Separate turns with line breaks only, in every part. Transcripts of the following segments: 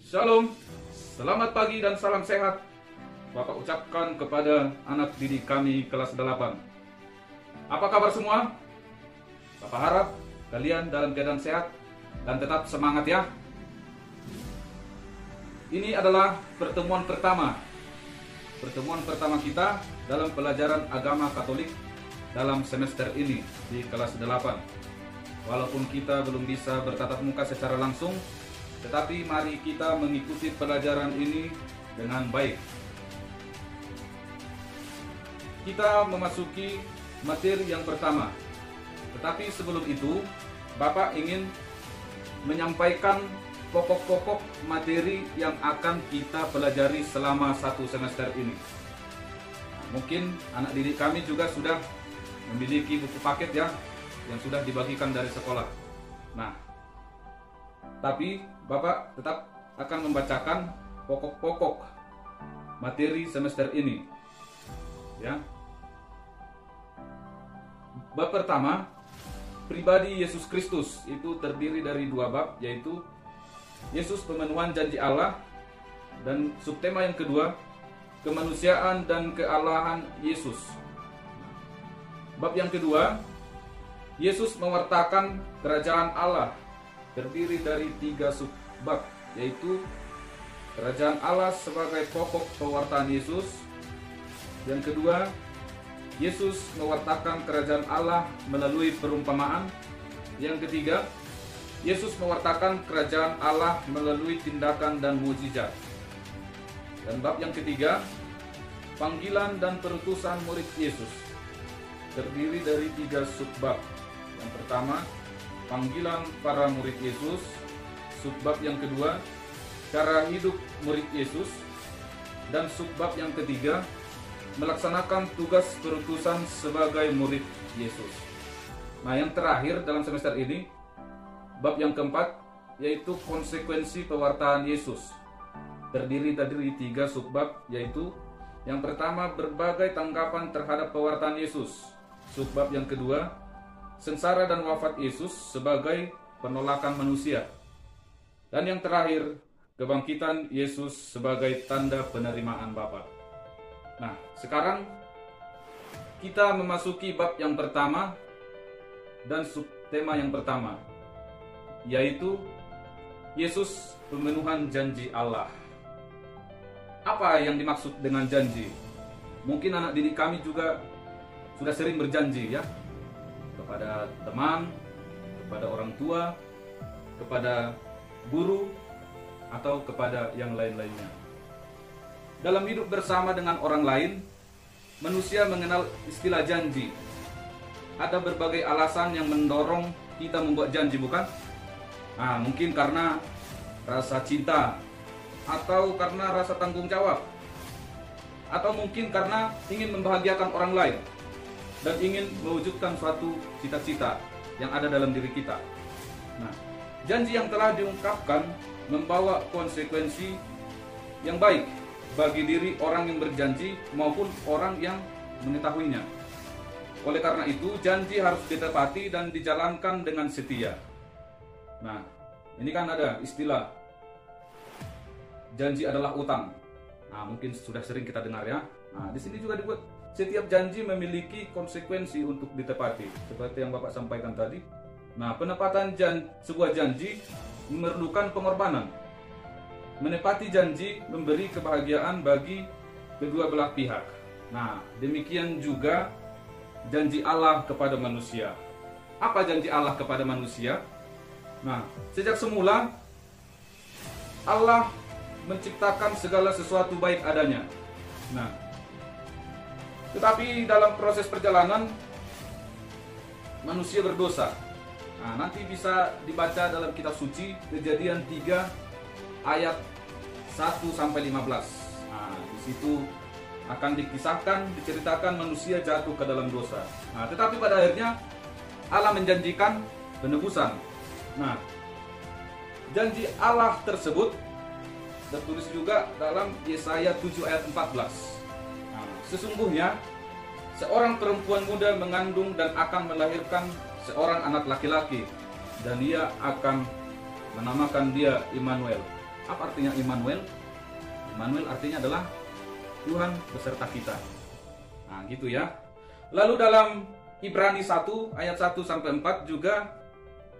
Shalom, selamat pagi dan salam sehat Bapak ucapkan kepada anak didik kami kelas 8. Apa kabar semua? Bapak harap kalian dalam keadaan sehat dan tetap semangat ya. Ini adalah pertemuan pertama kita dalam pelajaran agama Katolik dalam semester ini di kelas 8. Walaupun kita belum bisa bertatap muka secara langsung, tetapi mari kita mengikuti pelajaran ini dengan baik. Kita memasuki materi yang pertama. Tetapi sebelum itu, Bapak ingin menyampaikan pokok-pokok materi yang akan kita pelajari selama satu semester ini. Mungkin anak didik kami juga sudah memiliki buku paket ya, yang sudah dibagikan dari sekolah. Nah, tapi Bapak tetap akan membacakan pokok-pokok materi semester ini. Ya. Bab pertama, pribadi Yesus Kristus, itu terdiri dari 2 bab, yaitu Yesus pemenuhan janji Allah, dan subtema yang kedua, kemanusiaan dan kealahan Yesus. Bab yang kedua, Yesus mewartakan kerajaan Allah, terdiri dari 3 subbab, yaitu kerajaan Allah sebagai pokok pewartaan Yesus. Yang kedua, Yesus mewartakan kerajaan Allah melalui perumpamaan. Yang ketiga, Yesus mewartakan kerajaan Allah melalui tindakan dan mujizat. Dan bab yang ketiga, panggilan dan perutusan murid Yesus, terdiri dari 3 subbab. Yang pertama, panggilan para murid Yesus. Subbab yang kedua, cara hidup murid Yesus. Dan subbab yang ketiga, melaksanakan tugas perutusan sebagai murid Yesus. Nah, yang terakhir dalam semester ini, bab yang keempat, yaitu konsekuensi pewartaan Yesus, terdiri dari 3 subbab, yaitu yang pertama, berbagai tanggapan terhadap pewartaan Yesus. Subbab yang kedua, sengsara dan wafat Yesus sebagai penolakan manusia. Dan yang terakhir, kebangkitan Yesus sebagai tanda penerimaan Bapa. Nah, sekarang kita memasuki bab yang pertama dan subtema yang pertama, yaitu Yesus pemenuhan janji Allah. Apa yang dimaksud dengan janji? Mungkin anak didik kami juga sudah sering berjanji ya, kepada teman, kepada orang tua, kepada guru, atau kepada yang lain-lainnya. Dalam hidup bersama dengan orang lain, manusia mengenal istilah janji. Ada berbagai alasan yang mendorong kita membuat janji, bukan? Nah, mungkin karena rasa cinta, atau karena rasa tanggung jawab, atau mungkin karena ingin membahagiakan orang lain dan ingin mewujudkan suatu cita-cita yang ada dalam diri kita. Nah, janji yang telah diungkapkan membawa konsekuensi yang baik bagi diri orang yang berjanji maupun orang yang mengetahuinya. Oleh karena itu, janji harus ditepati dan dijalankan dengan setia. Nah, ini kan ada istilah janji adalah utang. Nah, mungkin sudah sering kita dengar ya. Nah, di sini juga dibuat setiap janji memiliki konsekuensi untuk ditepati, seperti yang Bapak sampaikan tadi. Nah, penepatan sebuah janji memerlukan pengorbanan. Menepati janji memberi kebahagiaan bagi kedua belah pihak. Nah, demikian juga janji Allah kepada manusia. Apa janji Allah kepada manusia? Nah, sejak semula Allah menciptakan segala sesuatu baik adanya. Nah, tetapi dalam proses perjalanan manusia berdosa. Nah, nanti bisa dibaca dalam kitab suci Kejadian 3 ayat 1-15. Nah, di situ akan dikisahkan, diceritakan manusia jatuh ke dalam dosa. Nah, tetapi pada akhirnya Allah menjanjikan penebusan. Nah, janji Allah tersebut tertulis juga dalam Yesaya 7 ayat 14. Nah, sesungguhnya seorang perempuan muda mengandung dan akan melahirkan seorang anak laki-laki, dan ia akan menamakan dia Immanuel. Apa artinya Immanuel? Immanuel artinya adalah Tuhan beserta kita. Nah, gitu ya. Lalu dalam Ibrani 1 ayat 1 sampai 4 juga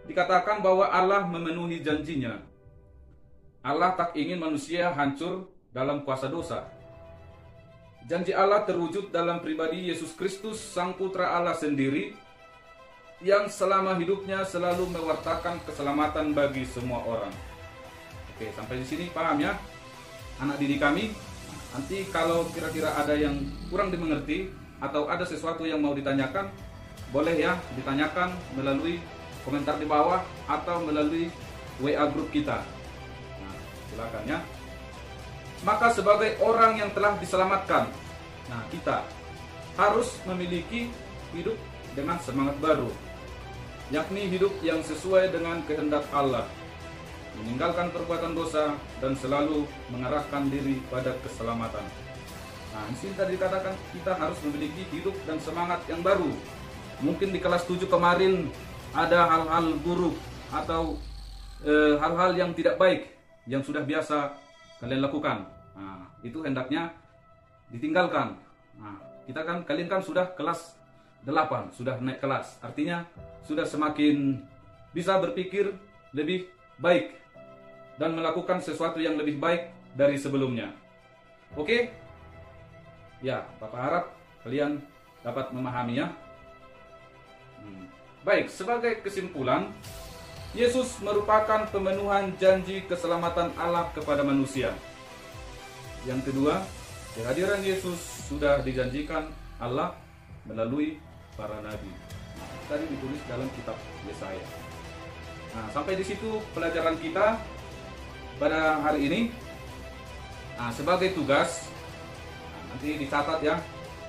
dikatakan bahwa Allah memenuhi janjinya. Allah tak ingin manusia hancur dalam kuasa dosa. Janji Allah terwujud dalam pribadi Yesus Kristus, Sang Putra Allah sendiri, yang selama hidupnya selalu mewartakan keselamatan bagi semua orang. Oke, sampai di sini paham ya, anak didik kami? Nanti kalau kira-kira ada yang kurang dimengerti atau ada sesuatu yang mau ditanyakan, boleh ya ditanyakan melalui komentar di bawah atau melalui WA grup kita. Nah, silakan ya. Maka sebagai orang yang telah diselamatkan, nah kita harus memiliki hidup dengan semangat baru, yakni hidup yang sesuai dengan kehendak Allah, meninggalkan perbuatan dosa dan selalu mengarahkan diri pada keselamatan. Nah, di sini tadi dikatakan kita harus memiliki hidup dan semangat yang baru. Mungkin di kelas 7 kemarin ada hal-hal buruk atau hal-hal yang tidak baik yang sudah biasa kalian lakukan. Nah, itu hendaknya ditinggalkan. Nah, kalian kan sudah kelas 8, sudah naik kelas. Artinya sudah semakin bisa berpikir lebih baik dan melakukan sesuatu yang lebih baik dari sebelumnya. Oke? Ya, Bapak harap kalian dapat memahaminya. Baik, sebagai kesimpulan, Yesus merupakan pemenuhan janji keselamatan Allah kepada manusia. Yang kedua, kehadiran Yesus sudah dijanjikan Allah melalui para nabi. Tadi ditulis dalam kitab Yesaya. Nah, sampai di situ pelajaran kita pada hari ini. Nah, sebagai tugas, nanti dicatat ya,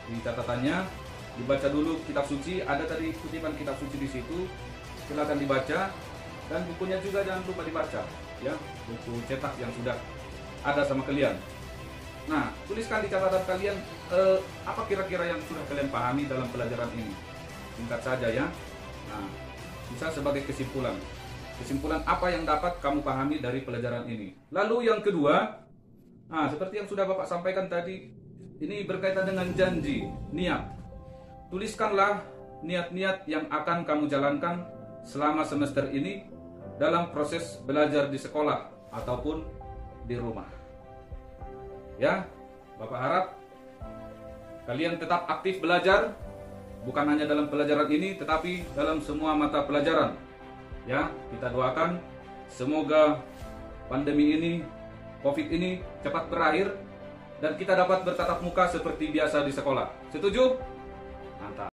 di catatannya dibaca dulu kitab suci. Ada tadi kutipan kitab suci di situ, silakan dibaca. Dan bukunya juga jangan lupa dibaca, ya, buku cetak yang sudah ada sama kalian. Nah, tuliskan di catatan kalian apa kira-kira yang sudah kalian pahami dalam pelajaran ini. Singkat saja ya. Nah, bisa sebagai kesimpulan. Kesimpulan apa yang dapat kamu pahami dari pelajaran ini. Lalu yang kedua, nah seperti yang sudah Bapak sampaikan tadi, ini berkaitan dengan janji, niat. Tuliskanlah niat-niat yang akan kamu jalankan selama semester ini dalam proses belajar di sekolah ataupun di rumah. Ya, Bapak harap kalian tetap aktif belajar, bukan hanya dalam pelajaran ini, tetapi dalam semua mata pelajaran. Ya, kita doakan semoga pandemi ini, COVID ini cepat berakhir dan kita dapat bertatap muka seperti biasa di sekolah. Setuju? Mantap.